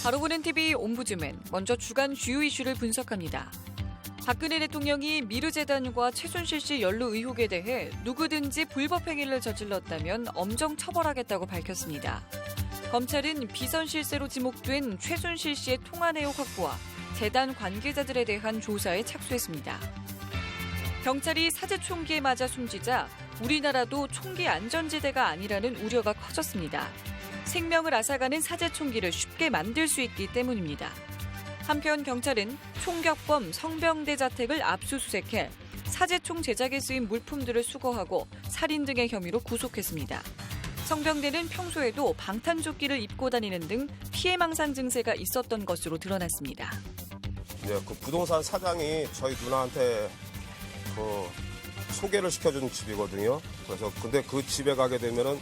바로 보는 TV 옴부즈맨, 먼저 주간 주요 이슈를 분석합니다. 박근혜 대통령이 미르재단과 최순실 씨 연루 의혹에 대해 누구든지 불법 행위를 저질렀다면 엄정 처벌하겠다고 밝혔습니다. 검찰은 비선 실세로 지목된 최순실 씨의 통화 내용 확보와 재단 관계자들에 대한 조사에 착수했습니다. 경찰이 사제 총기에 맞아 숨지자 우리나라도 총기 안전지대가 아니라는 우려가 커졌습니다. 생명을 앗아가는 사제 총기를 쉽게 만들 수 있기 때문입니다. 한편 경찰은 총격범 성병대 자택을 압수수색해 사제총 제작에 쓰인 물품들을 수거하고 살인 등의 혐의로 구속했습니다. 성병대는 평소에도 방탄조끼를 입고 다니는 등 피해망상 증세가 있었던 것으로 드러났습니다. 네, 그 부동산 사장이 저희 누나한테 소개를 시켜준 집이거든요. 그래서 근데 그 집에 가게 되면은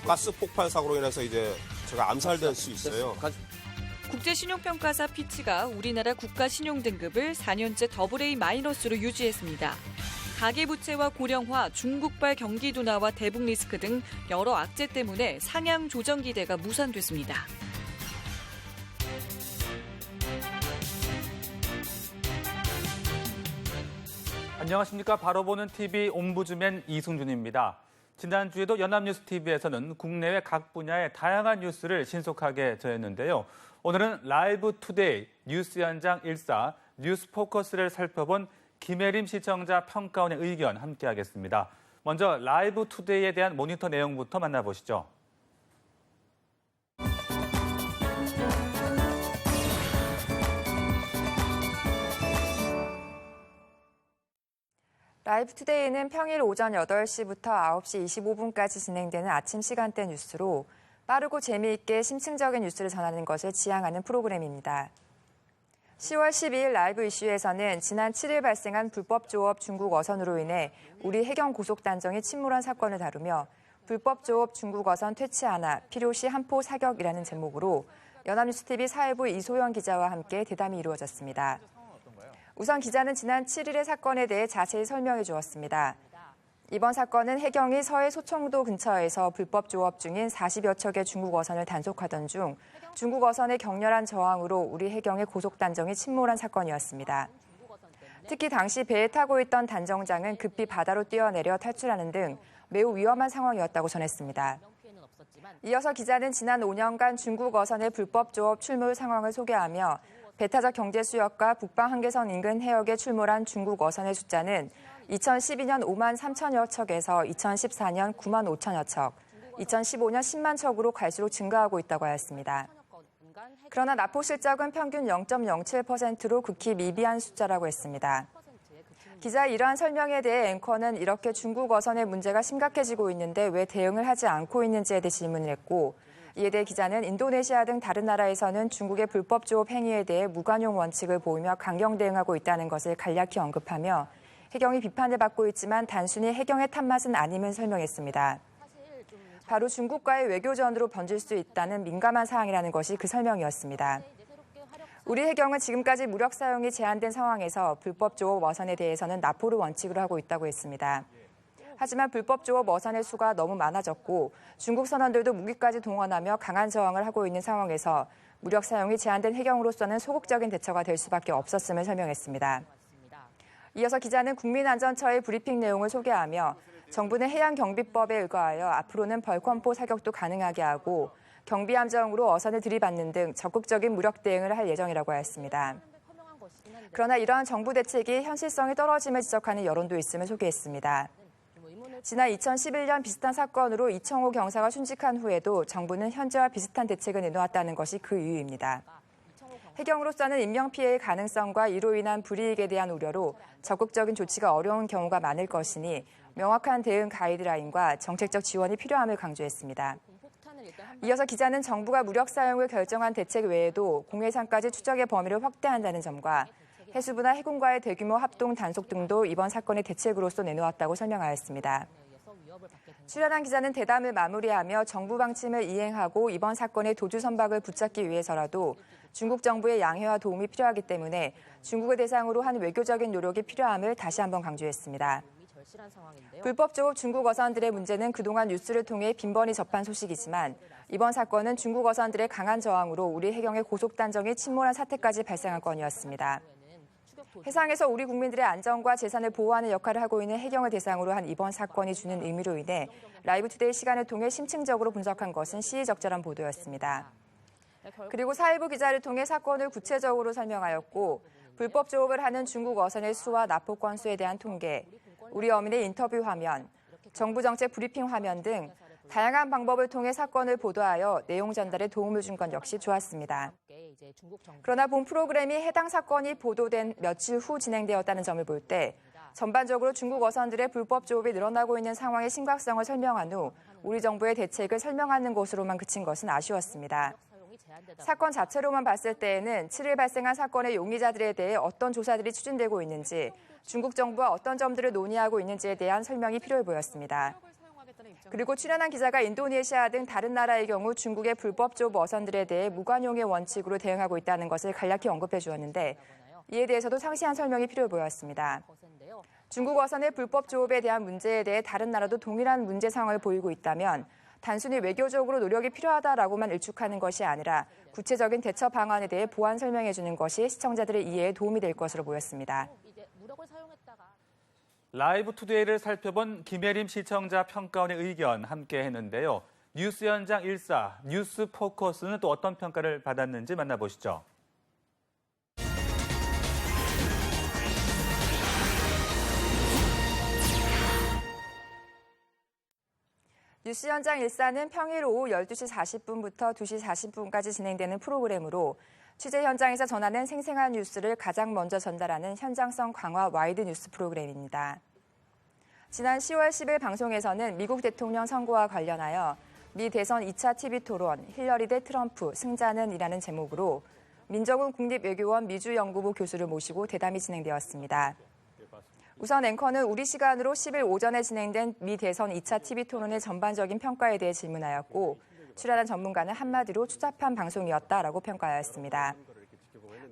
가스 폭발 사고로 인해서 이제 제가 암살될 수 있어요. 국제신용평가사 피치가 우리나라 국가신용등급을 4년째 AA- 유지했습니다. 가계부채와 고령화, 중국발 경기 둔화와 대북 리스크 등 여러 악재 때문에 상향 조정 기대가 무산됐습니다. 안녕하십니까. 바로 보는 TV 옴부즈맨 이승준입니다. 지난주에도 연합뉴스TV에서는 국내외 각 분야의 다양한 뉴스를 신속하게 전했는데요. 오늘은 라이브 투데이 뉴스 현장 1사 뉴스 포커스를 살펴본 김혜림 시청자 평가원의 의견 함께하겠습니다. 먼저 라이브 투데이에 대한 모니터 내용부터 만나보시죠. 라이브 투데이는 평일 오전 8시부터 9시 25분까지 진행되는 아침 시간대 뉴스로 빠르고 재미있게 심층적인 뉴스를 전하는 것을 지향하는 프로그램입니다. 10월 12일 라이브 이슈에서는 지난 7일 발생한 불법 조업 중국 어선으로 인해 우리 해경 고속단정이 침몰한 사건을 다루며 불법 조업 중국 어선 퇴치하나 필요시 한포 사격이라는 제목으로 연합뉴스TV 사회부 이소연 기자와 함께 대담이 이루어졌습니다. 우선 기자는 지난 7일의 사건에 대해 자세히 설명해 주었습니다. 이번 사건은 해경이 서해 소청도 근처에서 불법 조업 중인 40여 척의 중국 어선을 단속하던 중 중국 어선의 격렬한 저항으로 우리 해경의 고속단정이 침몰한 사건이었습니다. 특히 당시 배에 타고 있던 단정장은 급히 바다로 뛰어내려 탈출하는 등 매우 위험한 상황이었다고 전했습니다. 이어서 기자는 지난 5년간 중국 어선의 불법 조업 출몰 상황을 소개하며 배타적 경제 수역과 북방 한계선 인근 해역에 출몰한 중국 어선의 숫자는 2012년 5만 3천여 척에서 2014년 9만 5천여 척, 2015년 10만 척으로 갈수록 증가하고 있다고 하였습니다. 그러나 납포 실적은 평균 0.07%로 극히 미비한 숫자라고 했습니다. 기자의 이러한 설명에 대해 앵커는 이렇게 중국 어선의 문제가 심각해지고 있는데 왜 대응을 하지 않고 있는지에 대해 질문을 했고, 이에 대해 기자는 인도네시아 등 다른 나라에서는 중국의 불법 조업 행위에 대해 무관용 원칙을 보이며 강경 대응하고 있다는 것을 간략히 언급하며 해경이 비판을 받고 있지만 단순히 해경의 탓맛은 아님을 설명했습니다. 바로 중국과의 외교전으로 번질 수 있다는 민감한 사항이라는 것이 그 설명이었습니다. 우리 해경은 지금까지 무력 사용이 제한된 상황에서 불법 조업 어선에 대해서는 납포를 원칙으로 하고 있다고 했습니다. 하지만 불법 조업 어선의 수가 너무 많아졌고 중국 선원들도 무기까지 동원하며 강한 저항을 하고 있는 상황에서 무력 사용이 제한된 해경으로서는 소극적인 대처가 될 수밖에 없었음을 설명했습니다. 이어서 기자는 국민안전처의 브리핑 내용을 소개하며 정부는 해양경비법에 의거하여 앞으로는 벌컨포 사격도 가능하게 하고 경비함정으로 어선을 들이받는 등 적극적인 무력 대응을 할 예정이라고 하였습니다. 그러나 이러한 정부 대책이 현실성이 떨어짐을 지적하는 여론도 있음을 소개했습니다. 지난 2011년 비슷한 사건으로 이청호 경사가 순직한 후에도 정부는 현재와 비슷한 대책을 내놓았다는 것이 그 이유입니다. 해경으로서는 인명피해의 가능성과 이로 인한 불이익에 대한 우려로 적극적인 조치가 어려운 경우가 많을 것이니 명확한 대응 가이드라인과 정책적 지원이 필요함을 강조했습니다. 이어서 기자는 정부가 무력 사용을 결정한 대책 외에도 공해상까지 추적의 범위를 확대한다는 점과 해수부나 해군과의 대규모 합동 단속 등도 이번 사건의 대책으로서 내놓았다고 설명하였습니다. 출연한 기자는 대담을 마무리하며 정부 방침을 이행하고 이번 사건의 도주 선박을 붙잡기 위해서라도 중국 정부의 양해와 도움이 필요하기 때문에 중국을 대상으로 한 외교적인 노력이 필요함을 다시 한번 강조했습니다. 불법 조업 중국 어선들의 문제는 그동안 뉴스를 통해 빈번히 접한 소식이지만 이번 사건은 중국 어선들의 강한 저항으로 우리 해경의 고속단정이 침몰한 사태까지 발생한 건이었습니다. 해상에서 우리 국민들의 안전과 재산을 보호하는 역할을 하고 있는 해경을 대상으로 한 이번 사건이 주는 의미로 인해 라이브투데이 시간을 통해 심층적으로 분석한 것은 시의적절한 보도였습니다. 그리고 사회부 기자를 통해 사건을 구체적으로 설명하였고 불법 조업을 하는 중국 어선의 수와 납포 건수에 대한 통계, 우리 어민의 인터뷰 화면, 정부 정책 브리핑 화면 등 다양한 방법을 통해 사건을 보도하여 내용 전달에 도움을 준 건 역시 좋았습니다. 그러나 본 프로그램이 해당 사건이 보도된 며칠 후 진행되었다는 점을 볼 때 전반적으로 중국 어선들의 불법 조업이 늘어나고 있는 상황의 심각성을 설명한 후 우리 정부의 대책을 설명하는 것으로만 그친 것은 아쉬웠습니다. 사건 자체로만 봤을 때에는 7일 발생한 사건의 용의자들에 대해 어떤 조사들이 추진되고 있는지, 중국 정부와 어떤 점들을 논의하고 있는지에 대한 설명이 필요해 보였습니다. 그리고 출연한 기자가 인도네시아 등 다른 나라의 경우 중국의 불법 조업 어선들에 대해 무관용의 원칙으로 대응하고 있다는 것을 간략히 언급해 주었는데 이에 대해서도 상세한 설명이 필요해 보였습니다. 중국 어선의 불법 조업에 대한 문제에 대해 다른 나라도 동일한 문제 상황을 보이고 있다면 단순히 외교적으로 노력이 필요하다라고만 일축하는 것이 아니라 구체적인 대처 방안에 대해 보완 설명해 주는 것이 시청자들의 이해에 도움이 될 것으로 보였습니다. 라이브 투데이를 살펴본 김혜림 시청자 평가원의 의견 함께 했는데요. 뉴스 현장 1사, 뉴스 포커스는 또 어떤 평가를 받았는지 만나보시죠. 뉴스 현장 1사는 평일 오후 12시 40분부터 2시 40분까지 진행되는 프로그램으로 취재 현장에서 전하는 생생한 뉴스를 가장 먼저 전달하는 현장성 강화 와이드 뉴스 프로그램입니다. 지난 10월 10일 방송에서는 미국 대통령 선거와 관련하여 미 대선 2차 TV 토론 힐러리 대 트럼프 승자는 이라는 제목으로 민정훈 국립외교원 미주연구부 교수를 모시고 대담이 진행되었습니다. 우선 앵커는 우리 시간으로 10일 오전에 진행된 미 대선 2차 TV 토론의 전반적인 평가에 대해 질문하였고 출연한 전문가는 한마디로 추잡한 방송이었다라고 평가하였습니다.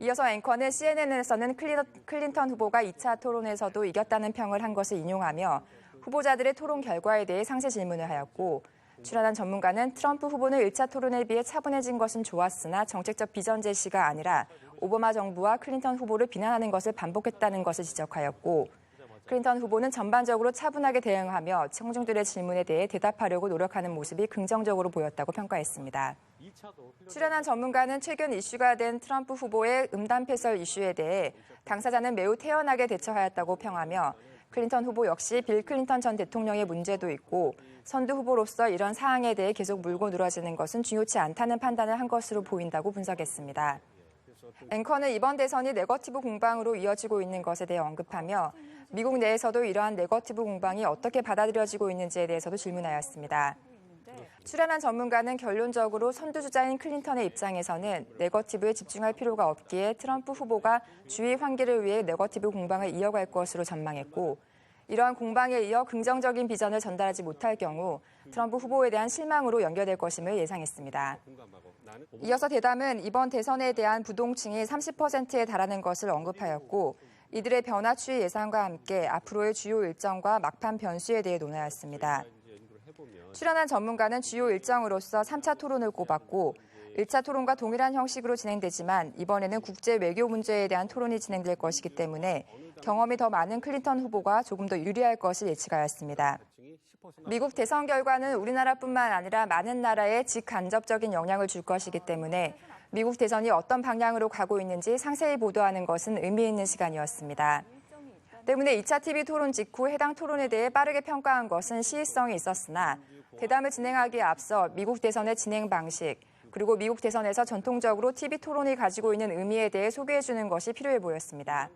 이어서 앵커는 CNN에서는 클린턴 후보가 2차 토론에서도 이겼다는 평을 한 것을 인용하며 후보자들의 토론 결과에 대해 상세 질문을 하였고 출연한 전문가는 트럼프 후보는 1차 토론에 비해 차분해진 것은 좋았으나 정책적 비전 제시가 아니라 오바마 정부와 클린턴 후보를 비난하는 것을 반복했다는 것을 지적하였고 클린턴 후보는 전반적으로 차분하게 대응하며 청중들의 질문에 대해 대답하려고 노력하는 모습이 긍정적으로 보였다고 평가했습니다. 출연한 전문가는 최근 이슈가 된 트럼프 후보의 음담 패설 이슈에 대해 당사자는 매우 태연하게 대처하였다고 평하며 클린턴 후보 역시 빌 클린턴 전 대통령의 문제도 있고 선두 후보로서 이런 사항에 대해 계속 물고 늘어지는 것은 중요치 않다는 판단을 한 것으로 보인다고 분석했습니다. 앵커는 이번 대선이 네거티브 공방으로 이어지고 있는 것에 대해 언급하며 미국 내에서도 이러한 네거티브 공방이 어떻게 받아들여지고 있는지에 대해서도 질문하였습니다. 출연한 전문가는 결론적으로 선두주자인 클린턴의 입장에서는 네거티브에 집중할 필요가 없기에 트럼프 후보가 주의 환기를 위해 네거티브 공방을 이어갈 것으로 전망했고 이러한 공방에 이어 긍정적인 비전을 전달하지 못할 경우 트럼프 후보에 대한 실망으로 연결될 것임을 예상했습니다. 이어서 대담은 이번 대선에 대한 부동층이 30%에 달하는 것을 언급하였고 이들의 변화 추이 예상과 함께 앞으로의 주요 일정과 막판 변수에 대해 논하였습니다. 출연한 전문가는 주요 일정으로서 3차 토론을 꼽았고 1차 토론과 동일한 형식으로 진행되지만 이번에는 국제 외교 문제에 대한 토론이 진행될 것이기 때문에 경험이 더 많은 클린턴 후보가 조금 더 유리할 것을 예측하였습니다. 미국 대선 결과는 우리나라뿐만 아니라 많은 나라에 직간접적인 영향을 줄 것이기 때문에 미국 대선이 어떤 방향으로 가고 있는지 상세히 보도하는 것은 의미 있는 시간이었습니다. 때문에 2차 TV 토론 직후 해당 토론에 대해 빠르게 평가한 것은 시의성이 있었으나 대담을 진행하기에 앞서 미국 대선의 진행 방식, 그리고 미국 대선에서 전통적으로 TV 토론이 가지고 있는 의미에 대해 소개해주는 것이 필요해 보였습니다.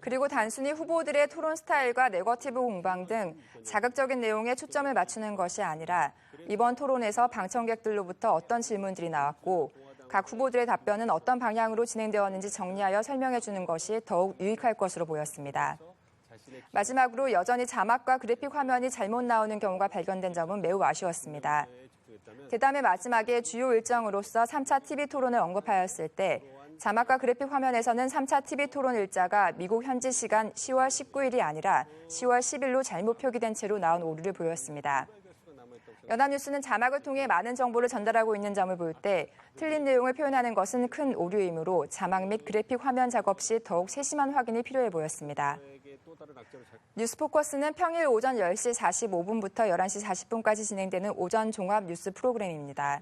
그리고 단순히 후보들의 토론 스타일과 네거티브 공방 등 자극적인 내용에 초점을 맞추는 것이 아니라 이번 토론에서 방청객들로부터 어떤 질문들이 나왔고 각 후보들의 답변은 어떤 방향으로 진행되었는지 정리하여 설명해 주는 것이 더욱 유익할 것으로 보였습니다. 마지막으로 여전히 자막과 그래픽 화면이 잘못 나오는 경우가 발견된 점은 매우 아쉬웠습니다. 대담의 마지막에 주요 일정으로서 3차 TV 토론을 언급하였을 때 자막과 그래픽 화면에서는 3차 TV 토론 일자가 미국 현지 시간 10월 19일이 아니라 10월 10일로 잘못 표기된 채로 나온 오류를 보였습니다. 연합뉴스는 자막을 통해 많은 정보를 전달하고 있는 점을 볼 때 틀린 내용을 표현하는 것은 큰 오류이므로 자막 및 그래픽 화면 작업 시 더욱 세심한 확인이 필요해 보였습니다. 뉴스포커스는 평일 오전 10시 45분부터 11시 40분까지 진행되는 오전 종합 뉴스 프로그램입니다.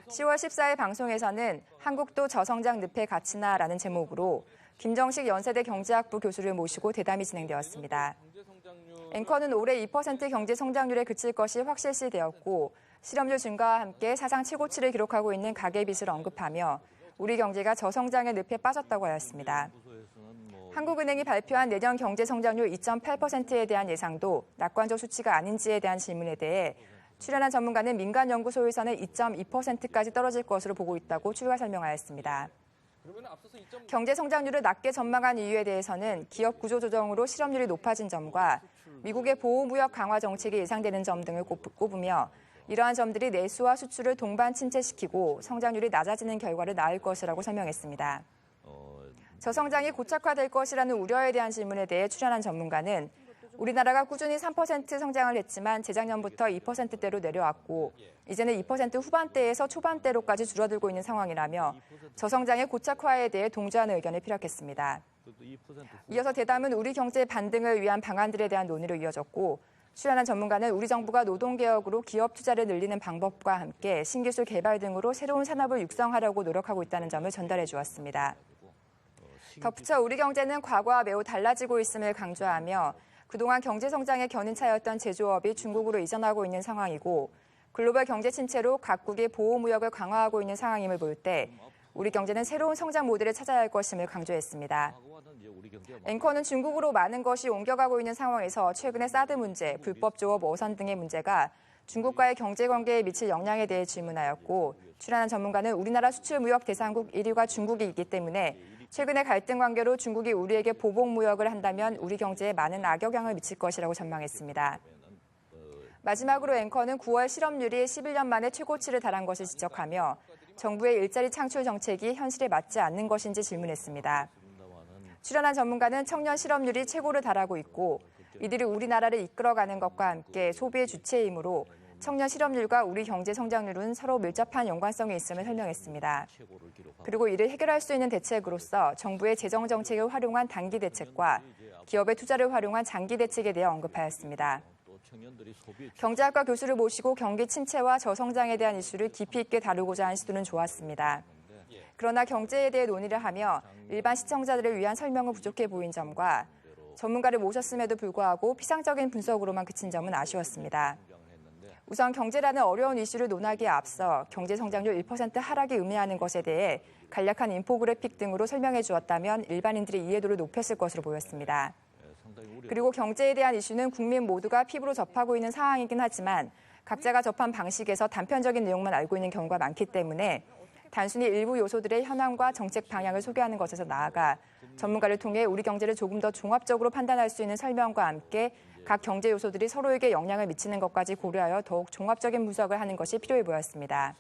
10월 14일 방송에서는 한국도 저성장 늪에 갇히나라는 제목으로 김정식 연세대 경제학부 교수를 모시고 대담이 진행되었습니다. 앵커는 올해 2% 경제 성장률에 그칠 것이 확실시되었고 실업률 증가와 함께 사상 최고치를 기록하고 있는 가계빚을 언급하며 우리 경제가 저성장의 늪에 빠졌다고 하였습니다. 한국은행이 발표한 내년 경제 성장률 2.8%에 대한 예상도 낙관적 수치가 아닌지에 대한 질문에 대해 출연한 전문가는 민간 연구소에서는 2.2%까지 떨어질 것으로 보고 있다고 추가 설명하였습니다. 경제 성장률을 낮게 전망한 이유에 대해서는 기업 구조 조정으로 실업률이 높아진 점과 미국의 보호무역 강화 정책이 예상되는 점 등을 꼽으며 이러한 점들이 내수와 수출을 동반 침체시키고 성장률이 낮아지는 결과를 낳을 것이라고 설명했습니다. 저성장이 고착화될 것이라는 우려에 대한 질문에 대해 출연한 전문가는 우리나라가 꾸준히 3% 성장을 했지만 재작년부터 2%대로 내려왔고 이제는 2% 후반대에서 초반대로까지 줄어들고 있는 상황이라며 저성장의 고착화에 대해 동조하는 의견을 피력했습니다. 이어서 대담은 우리 경제 반등을 위한 방안들에 대한 논의로 이어졌고 출연한 전문가는 우리 정부가 노동개혁으로 기업 투자를 늘리는 방법과 함께 신기술 개발 등으로 새로운 산업을 육성하려고 노력하고 있다는 점을 전달해 주었습니다. 덧붙여 우리 경제는 과거와 매우 달라지고 있음을 강조하며 그동안 경제 성장의 견인차였던 제조업이 중국으로 이전하고 있는 상황이고 글로벌 경제 침체로 각국이 보호무역을 강화하고 있는 상황임을 볼 때 우리 경제는 새로운 성장 모델을 찾아야 할 것임을 강조했습니다. 앵커는 중국으로 많은 것이 옮겨가고 있는 상황에서 최근의 사드 문제, 불법 조업 어선 등의 문제가 중국과의 경제관계에 미칠 영향에 대해 질문하였고 출연한 전문가는 우리나라 수출 무역 대상국 1위가 중국이기 때문에 최근의 갈등 관계로 중국이 우리에게 보복 무역을 한다면 우리 경제에 많은 악영향을 미칠 것이라고 전망했습니다. 마지막으로 앵커는 9월 실업률이 11년 만에 최고치를 달한 것을 지적하며 정부의 일자리 창출 정책이 현실에 맞지 않는 것인지 질문했습니다. 출연한 전문가는 청년 실업률이 최고를 달하고 있고 이들이 우리나라를 이끌어가는 것과 함께 소비의 주체이므로 청년 실업률과 우리 경제 성장률은 서로 밀접한 연관성이 있음을 설명했습니다. 그리고 이를 해결할 수 있는 대책으로서 정부의 재정 정책을 활용한 단기 대책과 기업의 투자를 활용한 장기 대책에 대해 언급하였습니다. 경제학과 교수를 모시고 경기 침체와 저성장에 대한 이슈를 깊이 있게 다루고자 한 시도는 좋았습니다. 그러나 경제에 대해 논의를 하며 일반 시청자들을 위한 설명은 부족해 보인 점과 전문가를 모셨음에도 불구하고 피상적인 분석으로만 그친 점은 아쉬웠습니다. 우선 경제라는 어려운 이슈를 논하기에 앞서 경제 성장률 1% 하락이 의미하는 것에 대해 간략한 인포그래픽 등으로 설명해 주었다면 일반인들의 이해도를 높였을 것으로 보였습니다. 그리고 경제에 대한 이슈는 국민 모두가 피부로 접하고 있는 상황이긴 하지만 각자가 접한 방식에서 단편적인 내용만 알고 있는 경우가 많기 때문에 단순히 일부 요소들의 현황과 정책 방향을 소개하는 것에서 나아가 전문가를 통해 우리 경제를 조금 더 종합적으로 판단할 수 있는 설명과 함께 각 경제 요소들이 서로에게 영향을 미치는 것까지 고려하여 더욱 종합적인 분석을 하는 것이 필요해 보였습니다.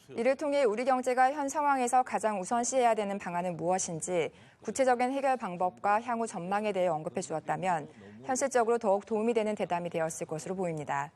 이를 통해 우리 경제가 현 상황에서 가장 우선시해야 되는 방안은 무엇인지 구체적인 해결 방법과 향후 전망에 대해 언급해 주었다면 현실적으로 더욱 도움이 되는 대담이 되었을 것으로 보입니다.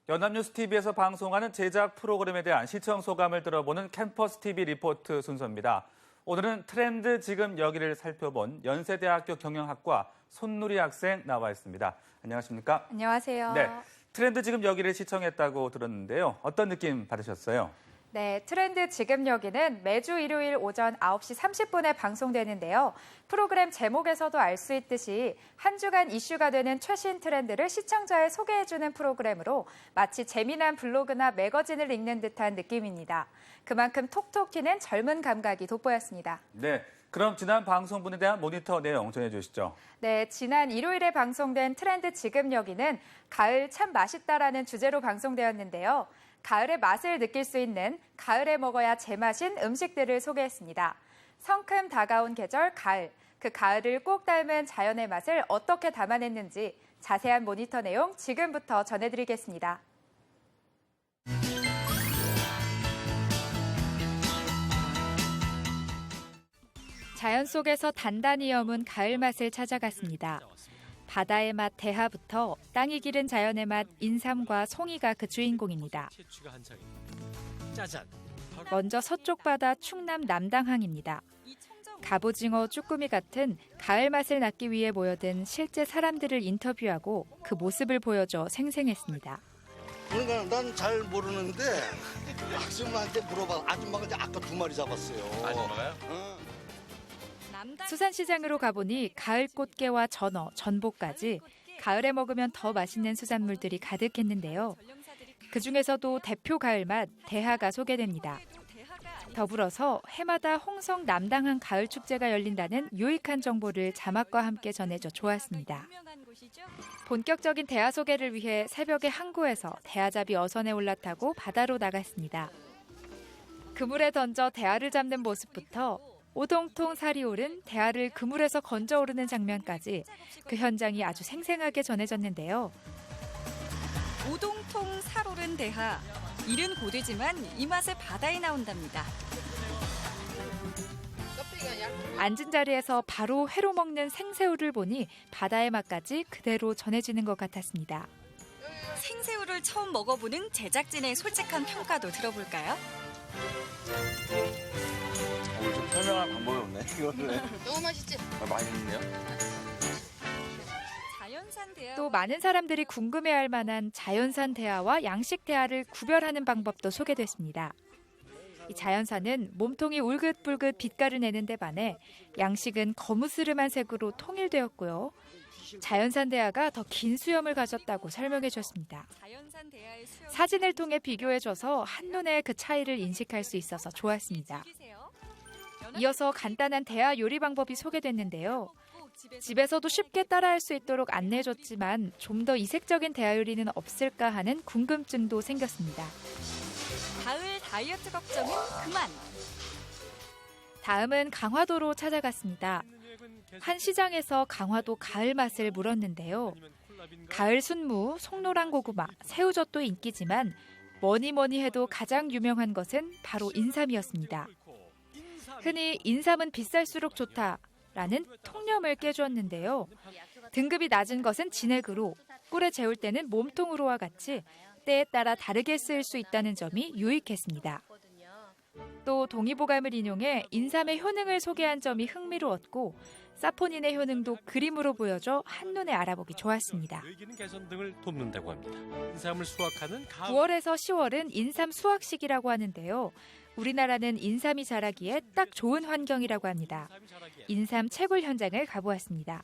연합뉴스 TV에서 방송하는 제작 프로그램에 대한 시청 소감을 들어보는 캠퍼스 TV 리포트 순서입니다. 오늘은 트렌드 지금 여기를 살펴본 연세대학교 경영학과 손누리 학생 나와 있습니다. 안녕하십니까? 안녕하세요. 네, 트렌드 지금 여기를 시청했다고 들었는데요. 어떤 느낌 받으셨어요? 네, 트렌드 지금 여기는 매주 일요일 오전 9시 30분에 방송되는데요. 프로그램 제목에서도 알 수 있듯이 한 주간 이슈가 되는 최신 트렌드를 시청자에 소개해주는 프로그램으로 마치 재미난 블로그나 매거진을 읽는 듯한 느낌입니다. 그만큼 톡톡 튀는 젊은 감각이 돋보였습니다. 네, 그럼 지난 방송분에 대한 모니터 내용 전해주시죠. 네, 지난 일요일에 방송된 트렌드 지금 여기는 가을 참 맛있다라는 주제로 방송되었는데요. 가을의 맛을 느낄 수 있는 가을에 먹어야 제맛인 음식들을 소개했습니다. 성큼 다가온 계절 가을, 그 가을을 꼭 닮은 자연의 맛을 어떻게 담아냈는지 자세한 모니터 내용 지금부터 전해드리겠습니다. 자연 속에서 단단히 여문 가을 맛을 찾아갔습니다. 바다의 맛 대하부터 땅이 기른 자연의 맛 인삼과 송이가 그 주인공입니다. 먼저 서쪽 바다 충남 남당항입니다. 갑오징어, 쭈꾸미 같은 가을 맛을 낳기 위해 모여든 실제 사람들을 인터뷰하고 그 모습을 보여줘 생생했습니다. 그러니까 난 잘 모르는데 아줌마한테 물어봐. 아줌마가 이제 아까 2마리 잡았어요. 아줌마가요? 수산시장으로 가보니 가을 꽃게와 전어, 전복까지 가을에 먹으면 더 맛있는 수산물들이 가득했는데요. 그중에서도 대표 가을맛 대하가 소개됩니다. 더불어서 해마다 홍성 남당항 가을축제가 열린다는 유익한 정보를 자막과 함께 전해줘 좋았습니다. 본격적인 대하 소개를 위해 새벽에 항구에서 대하잡이 어선에 올라타고 바다로 나갔습니다. 그물에 던져 대하를 잡는 모습부터 오동통 살이 오른 대하를 그물에서 건져 오르는 장면까지 그 현장이 아주 생생하게 전해졌는데요. 오동통 살오른 대하. 일은 고되지만 이 맛에 바다에 나온답니다. 앉은 자리에서 바로 회로 먹는 생새우를 보니 바다의 맛까지 그대로 전해지는 것 같았습니다. 생새우를 처음 먹어보는 제작진의 솔직한 평가도 들어볼까요? 오늘 좀 설명할 방법이 없네. 이거는 너무 맛있지? 맛있네요. 자연산 대하. 또 많은 사람들이 궁금해할 만한 자연산 대하와 양식 대하를 구별하는 방법도 소개됐습니다. 이 자연산은 몸통이 울긋불긋 빛깔을 내는 데 반해 양식은 거무스름한 색으로 통일되었고요. 자연산 대하가 더 긴 수염을 가졌다고 설명해 줬습니다. 사진을 통해 비교해줘서 한눈에 그 차이를 인식할 수 있어서 좋았습니다. 이어서 간단한 대하 요리 방법이 소개됐는데요. 집에서도 쉽게 따라할 수 있도록 안내해줬지만 좀 더 이색적인 대하 요리는 없을까 하는 궁금증도 생겼습니다. 가을 다이어트 걱정은 그만. 다음은 강화도로 찾아갔습니다. 한 시장에서 강화도 가을 맛을 물었는데요. 가을 순무, 송노랑 고구마, 새우젓도 인기지만 뭐니 해도 가장 유명한 것은 바로 인삼이었습니다. 흔히 인삼은 비쌀수록 좋다라는 통념을 깨주었는데요. 등급이 낮은 것은 진액으로, 꿀에 재울 때는 몸통으로와 같이 때에 따라 다르게 쓰일 수 있다는 점이 유익했습니다. 또 동의보감을 인용해 인삼의 효능을 소개한 점이 흥미로웠고 사포닌의 효능도 그림으로 보여줘 한눈에 알아보기 좋았습니다. 뇌기능 개선 등을 돕는다고 합니다. 인삼을 수확하는 9월에서 10월은 인삼 수확 시기라고 하는데요. 우리나라는 인삼이 자라기에 딱 좋은 환경이라고 합니다. 인삼 채굴 현장을 가보았습니다.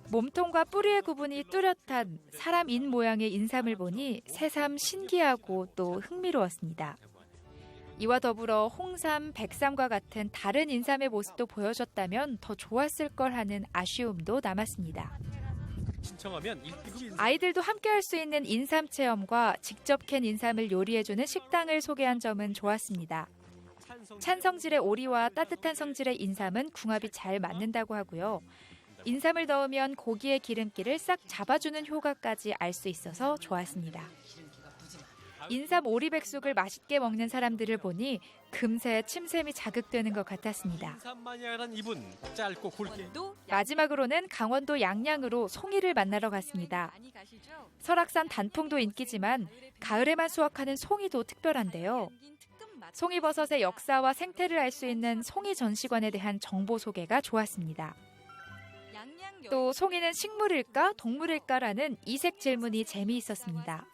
몸통과 뿌리의 구분이 뚜렷한 사람 인 모양의 인삼을 보니 새삼 신기하고 또 흥미로웠습니다. 이와 더불어 홍삼, 백삼과 같은 다른 인삼의 모습도 보여줬다면 더 좋았을 걸 하는 아쉬움도 남았습니다. 신청하면 1등급 인삼. 아이들도 함께할 수 있는 인삼 체험과 직접 캔 인삼을 요리해주는 식당을 소개한 점은 좋았습니다. 찬 성질의 오리와 따뜻한 성질의 인삼은 궁합이 잘 맞는다고 하고요. 인삼을 넣으면 고기의 기름기를 싹 잡아주는 효과까지 알 수 있어서 좋았습니다. 인삼 오리백숙을 맛있게 먹는 사람들을 보니 금세 침샘이 자극되는 것 같았습니다. 인삼 마니아란 이분 짧고 굵게. 마지막으로는 강원도 양양으로 송이를 만나러 갔습니다. 설악산 단풍도 인기지만 가을에만 수확하는 송이도 특별한데요. 송이버섯의 역사와 생태를 알 수 있는 송이 전시관에 대한 정보 소개가 좋았습니다. 또 송이는 식물일까 동물일까라는 이색 질문이 재미있었습니다.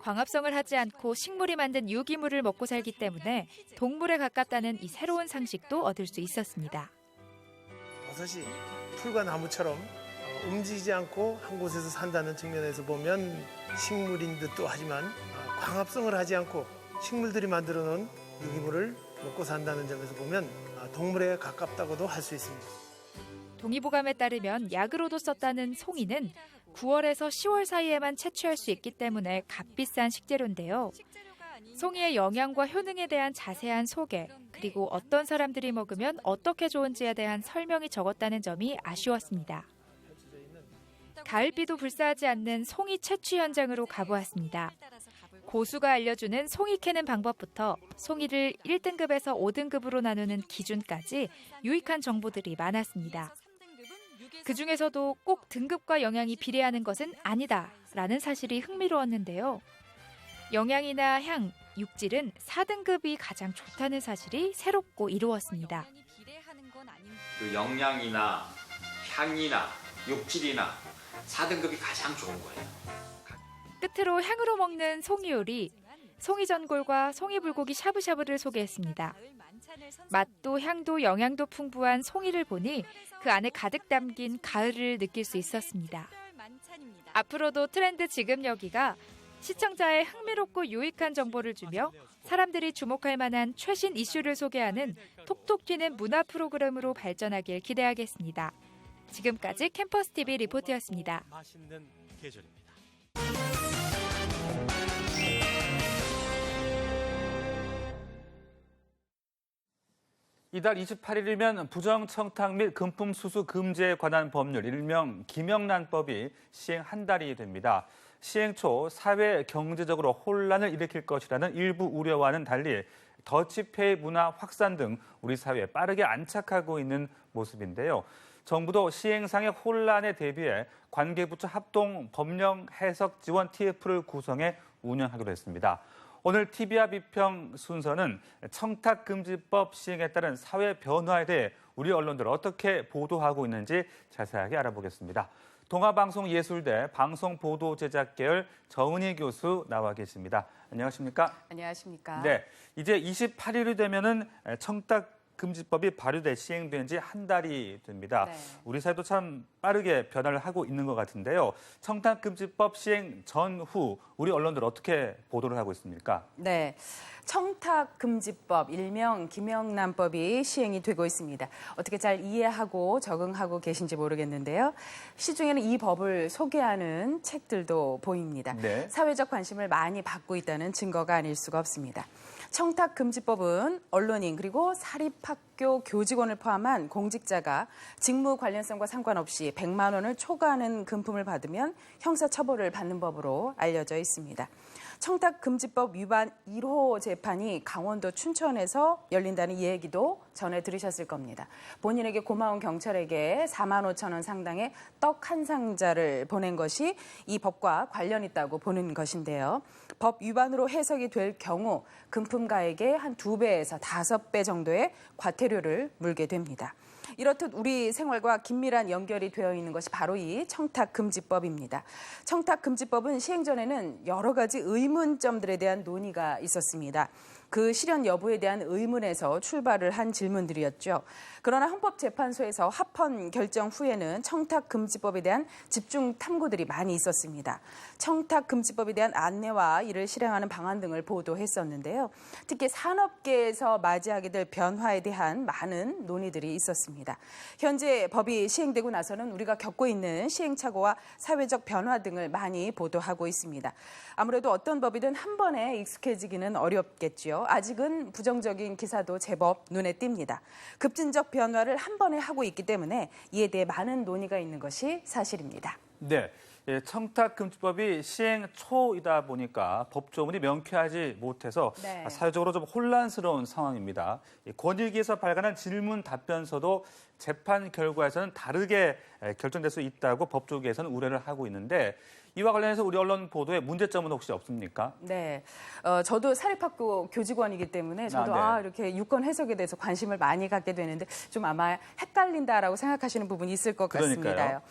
광합성을 하지 않고 식물이 만든 유기물을 먹고 살기 때문에 동물에 가깝다는 이 새로운 상식도 얻을 수 있었습니다. 버섯이 풀과 나무처럼 움직이지 않고 한 곳에서 산다는 측면에서 보면 식물인 듯도 하지만 광합성을 하지 않고 식물들이 만들어 놓은 유기물을 먹고 산다는 점에서 보면 동물에 가깝다고도 할 수 있습니다. 동의보감에 따르면 약으로도 썼다는 송이는 9월에서 10월 사이에만 채취할 수 있기 때문에 값비싼 식재료인데요. 송이의 영양과 효능에 대한 자세한 소개, 그리고 어떤 사람들이 먹으면 어떻게 좋은지에 대한 설명이 적었다는 점이 아쉬웠습니다. 가을비도 불사하지 않는 송이 채취 현장으로 가보았습니다. 고수가 알려주는 송이 캐는 방법부터 송이를 1등급에서 5등급으로 나누는 기준까지 유익한 정보들이 많았습니다. 그중에서도 꼭 등급과 영양이 비례하는 것은 아니다라는 사실이 흥미로웠는데요. 영양이나 향, 육질은 4등급이 가장 좋다는 사실이 새롭고 이루었습니다. 그 영양이나 향이나 육질이나 4등급이 가장 좋은 거예요. 끝으로 향으로 먹는 송이 요리, 송이전골과 송이불고기 샤브샤브를 소개했습니다. 맛도 향도 영양도 풍부한 송이를 보니 그 안에 가득 담긴 가을을 느낄 수 있었습니다. 앞으로도 트렌드 지금 여기가 시청자의 흥미롭고 유익한 정보를 주며 사람들이 주목할 만한 최신 이슈를 소개하는 톡톡 튀는 문화 프로그램으로 발전하길 기대하겠습니다. 지금까지 캠퍼스 TV 리포트였습니다. 맛있는 계절입니다. 이달 28일이면 부정청탁 및 금품 수수 금지에 관한 법률, 일명 김영란법이 시행 한 달이 됩니다. 시행 초 사회 경제적으로 혼란을 일으킬 것이라는 일부 우려와는 달리 더치페이 문화 확산 등 우리 사회에 빠르게 안착하고 있는 모습인데요. 정부도 시행상의 혼란에 대비해 관계부처 합동 법령 해석 지원 TF를 구성해 운영하기로 했습니다. 오늘 TV와 비평 순서는 청탁금지법 시행에 따른 사회 변화에 대해 우리 언론들 어떻게 보도하고 있는지 자세하게 알아보겠습니다. 동아방송예술대 방송보도제작계열 정은희 교수 나와 계십니다. 안녕하십니까? 안녕하십니까? 네, 이제 28일이 되면은 청탁금지법이 발효돼 시행된 지 한 달이 됩니다. 네. 우리 사회도 참 빠르게 변화를 하고 있는 것 같은데요. 청탁금지법 시행 전후 우리 언론들 어떻게 보도를 하고 있습니까? 네. 청탁금지법, 일명 김영란법이 시행이 되고 있습니다. 어떻게 잘 이해하고 적응하고 계신지 모르겠는데요. 시중에는 이 법을 소개하는 책들도 보입니다. 네. 사회적 관심을 많이 받고 있다는 증거가 아닐 수가 없습니다. 청탁금지법은 언론인 그리고 사립학교 교직원을 포함한 공직자가 직무 관련성과 상관없이 100만 원을 초과하는 금품을 받으면 형사처벌을 받는 법으로 알려져 있습니다. 청탁금지법 위반 1호 재판이 강원도 춘천에서 열린다는 이 얘기도 전해 들으셨을 겁니다. 본인에게 고마운 경찰에게 4만 5천 원 상당의 떡 한 상자를 보낸 것이 이 법과 관련 있다고 보는 것인데요. 법 위반으로 해석이 될 경우 금품가액의 한 2배에서 5배 정도의 과태료를 물게 됩니다. 이렇듯 우리 생활과 긴밀한 연결이 되어 있는 것이 바로 이 청탁금지법입니다. 청탁금지법은 시행 전에는 여러 가지 의문점들에 대한 논의가 있었습니다. 그 실현 여부에 대한 의문에서 출발을 한 질문들이었죠. 그러나 헌법재판소에서 합헌 결정 후에는 청탁금지법에 대한 집중 탐구들이 많이 있었습니다. 청탁금지법에 대한 안내와 이를 실행하는 방안 등을 보도했었는데요. 특히 산업계에서 맞이하게 될 변화에 대한 많은 논의들이 있었습니다. 현재 법이 시행되고 나서는 우리가 겪고 있는 시행착오와 사회적 변화 등을 많이 보도하고 있습니다. 아무래도 어떤 법이든 한 번에 익숙해지기는 어렵겠지요. 아직은 부정적인 기사도 제법 눈에 띕니다. 급진적 변화를 한 번에 하고 있기 때문에 이에 대해 많은 논의가 있는 것이 사실입니다. 네, 청탁금지법이 시행 초이다 보니까 법조문이 명쾌하지 못해서 네. 사회적으로 좀 혼란스러운 상황입니다. 권익위에서 발간한 질문 답변서도 재판 결과에서는 다르게 결정될 수 있다고 법조계에서는 우려를 하고 있는데 이와 관련해서 우리 언론 보도에 문제점은 혹시 없습니까? 네, 저도 사립학교 교직원이기 때문에 저도 네. 이렇게 유권 해석에 대해서 관심을 많이 갖게 되는데 좀 아마 헷갈린다라고 생각하시는 부분이 있을 것 같습니다요. 그러니까요.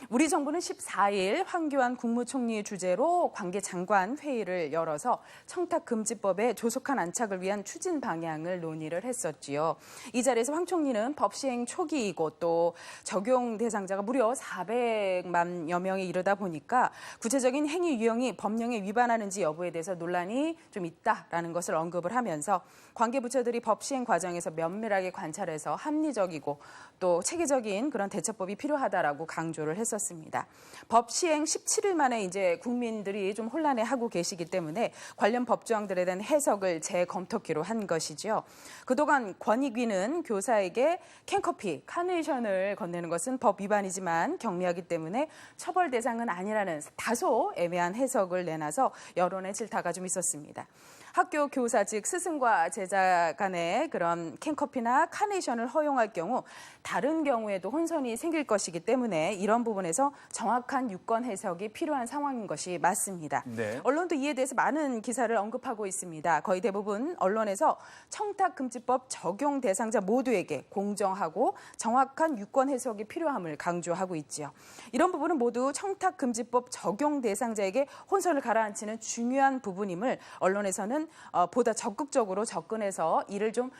우리 정부는 14일 황교안 국무총리 주재로 관계장관 회의를 열어서 청탁금지법의 조속한 안착을 위한 추진 방향을 논의를 했었지요. 이 자리에서 황 총리는 법 시행 초기이고 또 적용 대상자가 무려 400만여 명에 이르다 보니까 구체적인 행위 유형이 법령에 위반하는지 여부에 대해서 논란이 좀 있다라는 것을 언급을 하면서 관계부처들이 법 시행 과정에서 면밀하게 관찰해서 합리적이고 또 체계적인 그런 대처법이 필요하다라고 강조를 했습니다. 했었습니다. 법 시행 17일 만에 이제 국민들이 좀 혼란해하고 계시기 때문에 관련 법조항들에 대한 해석을 재검토키로 한 것이죠. 그동안 권익위는 교사에게 캔커피, 카네이션을 건네는 것은 법 위반이지만 격리하기 때문에 처벌 대상은 아니라는 다소 애매한 해석을 내놔서 여론의 질타가 좀 있었습니다. 학교 교사 즉 스승과 제자 간의 그런 캔커피나 카네이션을 허용할 경우 다른 경우에도 혼선이 생길 것이기 때문에 이런 부분에서 정확한 유권 해석이 필요한 상황인 것이 맞습니다. 네. 언론도 이에 대해서 많은 기사를 언급하고 있습니다. 거의 대부분 언론에서 청탁금지법 적용 대상자 모두에게 공정하고 정확한 유권 해석이 필요함을 강조하고 있지요. 이런 부분은 모두 청탁금지법 적용 대상자에게 혼선을 가라앉히는 중요한 부분임을 언론에서는 보다 적극적으로 접근해서 이를 좀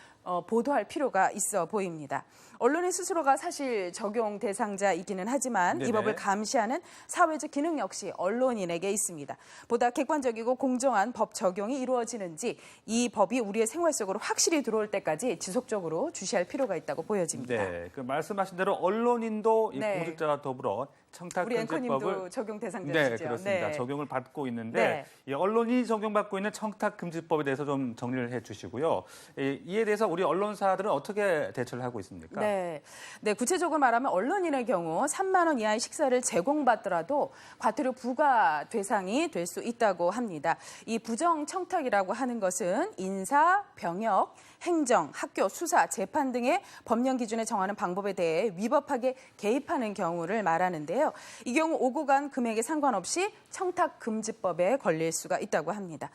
보도할 필요가 있어 보입니다. 언론인 스스로가 사실 적용 대상자이기는 하지만 네네. 이 법을 감시하는 사회적 기능 역시 언론인에게 있습니다. 보다 객관적이고 공정한 법 적용이 이루어지는지 이 법이 우리의 생활 속으로 확실히 들어올 때까지 지속적으로 주시할 필요가 있다고 보여집니다. 네, 그 말씀하신 대로 언론인도 이 네. 공직자와 더불어 우리 앵커님도 청탁금지법을 적용 네, 대상자시죠? 그렇습니다. 네. 적용을 받고 있는데 네. 이 언론이 적용받고 있는 청탁금지법에 대해서 좀 정리를 해주시고요. 이에 대해서 우리 언론사들은 어떻게 대처를 하고 있습니까? 네, 구체적으로 말하면 언론인의 경우 3만 원 이하의 식사를 제공받더라도 과태료 부과 대상이 될 수 있다고 합니다. 이 부정 청탁이라고 하는 것은 인사, 병역, 행정, 학교, 수사, 재판 등의 법령 기준에 정하는 방법에 대해 위법하게 개입하는 경우를 말하는데요. 이 경우 오고 간 금액에 상관없이 청탁금지법에 걸릴 수가 있다고 합니다.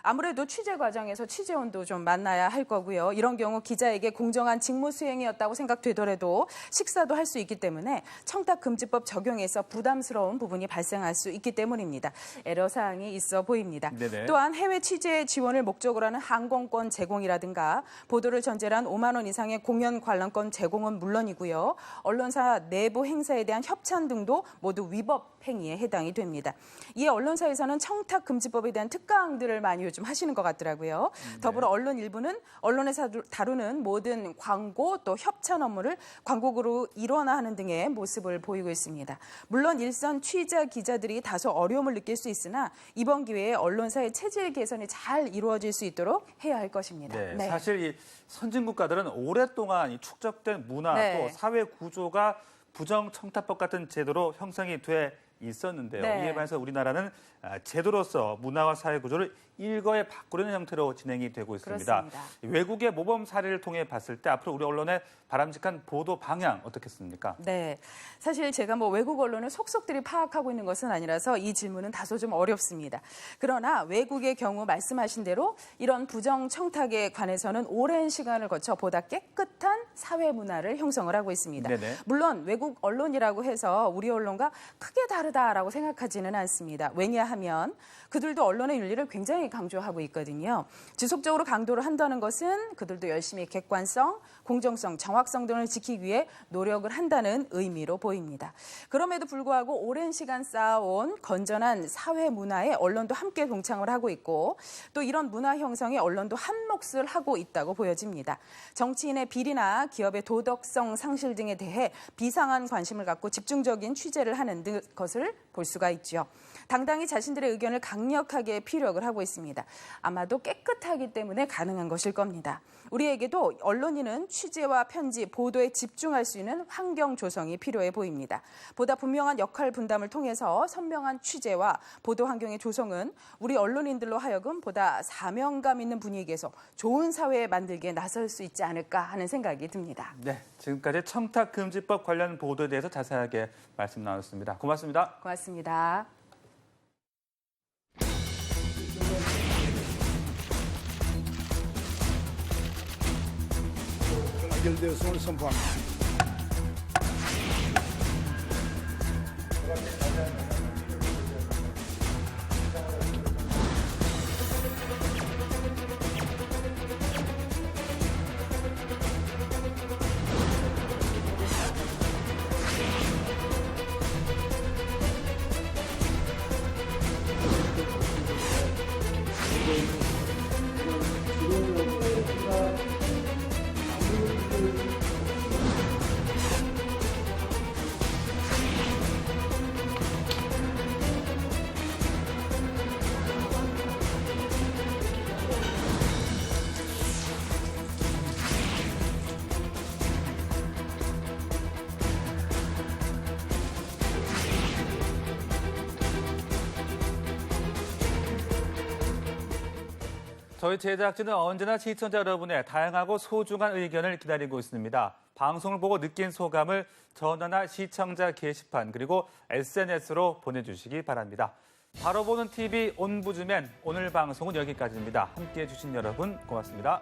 아무래도 취재 과정에서 취재원도 좀 만나야 할 거고요. 이런 경우 기자에게 공정한 직무 수행이었다고 생각되더라도 식사도 할 수 있기 때문에 청탁금지법 적용에서 부담스러운 부분이 발생할 수 있기 때문입니다. 애로사항이 있어 보입니다. 네네. 또한 해외 취재 지원을 목적으로 하는 항공권 제공이라든가 보도를 전제로 한 5만 원 이상의 공연 관람권 제공은 물론이고요. 언론사 내부 행사에 대한 협찬 등도 모두 위법 행위에 해당이 됩니다. 이에 언론사에서는 청탁금지법에 대한 특강들을 많이 요즘 하시는 것 같더라고요. 더불어 언론 일부는 언론에서 다루는 모든 광고 또 협찬 업무를 광고국으로 일원화하는 등의 모습을 보이고 있습니다. 물론 일선 취재 기자들이 다소 어려움을 느낄 수 있으나 이번 기회에 언론사의 체질 개선이 잘 이루어질 수 있도록 해야 할 것입니다. 네, 사실 이 선진국가들은 오랫동안 이 축적된 문화 네. 또 사회 구조가 부정청탁법 같은 제도로 형성이 돼 있었는데요. 네. 이에 반해서 우리나라는 제도로서 문화와 사회 구조를 일거에 바꾸려는 형태로 진행이 되고 있습니다. 그렇습니다. 외국의 모범 사례를 통해 봤을 때 앞으로 우리 언론의 바람직한 보도 방향 어떻겠습니까? 네, 사실 제가 외국 언론을 속속들이 파악하고 있는 것은 아니라서 이 질문은 다소 좀 어렵습니다. 그러나 외국의 경우 말씀하신 대로 이런 부정 청탁에 관해서는 오랜 시간을 거쳐 보다 깨끗한 사회 문화를 형성을 하고 있습니다. 네네. 물론 외국 언론이라고 해서 우리 언론과 크게 다르다라고 생각하지는 않습니다. 왜냐하면 그들도 언론의 윤리를 굉장히 강조하고 있거든요. 지속적으로 강조를 한다는 것은 그들도 열심히 객관성, 공정성, 정확성 등을 지키기 위해 노력을 한다는 의미로 보입니다. 그럼에도 불구하고 오랜 시간 쌓아온 건전한 사회 문화에 언론도 함께 동참을 하고 있고 또 이런 문화 형성에 언론도 한 몫을 하고 있다고 보여집니다. 정치인의 비리나 기업의 도덕성 상실 등에 대해 비상한 관심을 갖고 집중적인 취재를 하는 것을 볼 수가 있죠. 당당히 자신들의 의견을 강력하게 피력을 하고 있습니다. 아마도 깨끗하기 때문에 가능한 것일 겁니다. 우리에게도 언론인은 취재와 편집, 보도에 집중할 수 있는 환경 조성이 필요해 보입니다. 보다 분명한 역할 분담을 통해서 선명한 취재와 보도 환경의 조성은 우리 언론인들로 하여금 보다 사명감 있는 분위기에서 좋은 사회 만들기에 나설 수 있지 않을까 하는 생각이 듭니다. 네, 지금까지 청탁금지법 관련 보도에 대해서 자세하게 말씀 나눴습니다. 고맙습니다. 고맙습니다. 연결되었음을 선포합니다. 저희 제작진은 언제나 시청자 여러분의 다양하고 소중한 의견을 기다리고 있습니다. 방송을 보고 느낀 소감을 전화나 시청자 게시판 그리고 SNS로 보내주시기 바랍니다. 바로 보는 TV 온부즈맨 오늘 방송은 여기까지입니다. 함께해 주신 여러분 고맙습니다.